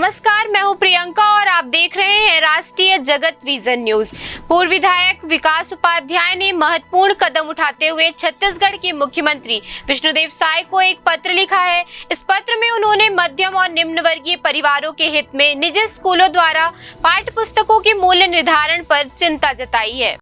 नमस्कार, मैं हूं प्रियंका और आप देख रहे हैं राष्ट्रीय जगत विजन न्यूज। पूर्व विधायक विकास उपाध्याय ने महत्वपूर्ण कदम उठाते हुए छत्तीसगढ़ के मुख्यमंत्री विष्णुदेव साय को एक पत्र लिखा है। इस पत्र में उन्होंने मध्यम और निम्न वर्गीय परिवारों के हित में निजी स्कूलों द्वारा पाठ्य पुस्तकों के मूल्य निर्धारण पर चिंता जताई है।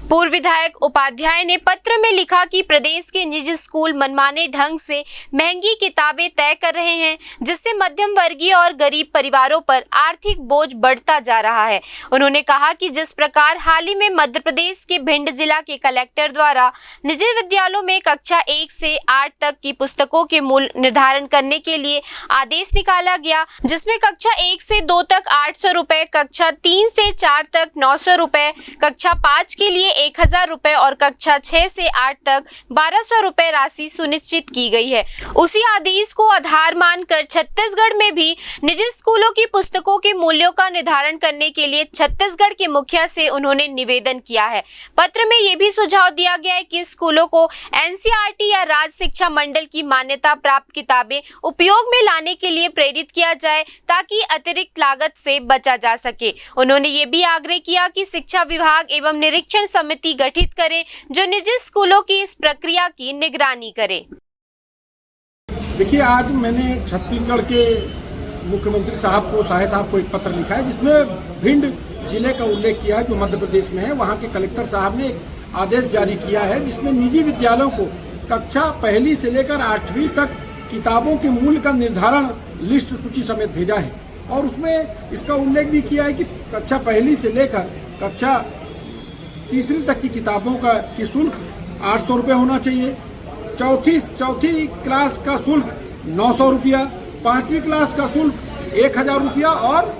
पूर्व विधायक उपाध्याय ने पत्र में लिखा कि प्रदेश के निजी स्कूल मनमाने ढंग से महंगी किताबें तय कर रहे हैं, जिससे मध्यम वर्गीय और गरीब परिवारों पर आर्थिक बोझ बढ़ता जा रहा है। उन्होंने कहा कि जिस प्रकार हाल ही में मध्य प्रदेश के भिंड जिला के कलेक्टर द्वारा निजी विद्यालयों में कक्षा 1 से 8 तक की पुस्तकों के मूल्य निर्धारण करने के लिए आदेश निकाला गया, जिसमें कक्षा 1 से 2 तक 800 रुपए, कक्षा 3 से 4 तक 900 रुपए, कक्षा 5 के लिए 1000 रुपए और कक्षा 6 से 8 तक 1200 रुपए राशि सुनिश्चित की गई है। उसी आदेश को आधार मानकर छत्तीसगढ़ में भी निजी स्कूलों की पुस्तकों के मूल्यों का निर्धारण करने के लिए छत्तीसगढ़ के मुखिया से उन्होंने निवेदन किया है। पत्र में यह भी सुझाव दिया गया है कि स्कूलों को एनसीईआरटी या राज्य शिक्षा मंडल की मान्यता प्राप्त किताबें उपयोग में लाने के लिए प्रेरित किया जाए, ताकि अतिरिक्त लागत से बचा जा सके। उन्होंने ये भी आग्रह किया कि शिक्षा विभाग एवं निरीक्षण समिति गठित करे, जो निजी स्कूलों की इस प्रक्रिया की निगरानी करे। देखिए, आज मैंने छत्तीसगढ़ के मुख्यमंत्री साय साहब को एक पत्र लिखा है, जिसमें भिंड जिले का उल्लेख किया है, जो मध्य प्रदेश में है। वहाँ के कलेक्टर साहब ने एक आदेश जारी किया है, जिसमें निजी विद्यालयों को कक्षा 1 से लेकर 8वीं तक किताबों के मूल्य का निर्धारण लिस्ट सूची समेत भेजा है। और उसमें इसका उल्लेख भी किया है कि कक्षा 1 से लेकर कक्षा 3री तक की किताबों का शुल्क 800 रुपये होना चाहिए, चौथी क्लास का शुल्क 900 रुपया, 5वीं क्लास का शुल्क 1000 रुपया और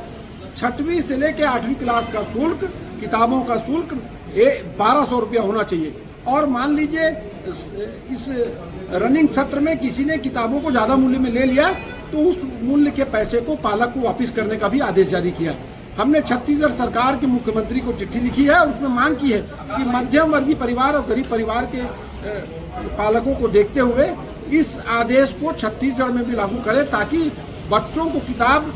6वीं से लेकर 8वीं क्लास का शुल्क, किताबों का शुल्क 1200 रुपया होना चाहिए। और मान लीजिए इस रनिंग सत्र में किसी ने किताबों को ज़्यादा मूल्य में ले लिया, तो उस मूल्य के पैसे को पालक को वापस करने का भी आदेश जारी किया। हमने छत्तीसगढ़ सरकार के मुख्यमंत्री को चिट्ठी लिखी है और उसमें मांग की है कि मध्यम वर्गीय परिवार और गरीब परिवार के पालकों को देखते हुए इस आदेश को छत्तीसगढ़ में भी लागू करें, ताकि बच्चों को किताब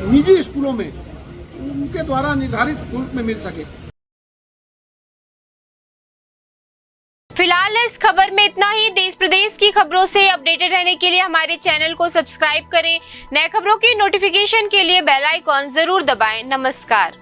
निजी स्कूलों में उनके द्वारा निर्धारित शुल्क में मिल सके। फिलहाल इस खबर में इतना ही। देश प्रदेश की खबरों से अपडेटेड रहने के लिए हमारे चैनल को सब्सक्राइब करें। नए खबरों की नोटिफिकेशन के लिए बेल आइकॉन जरूर दबाएं। नमस्कार।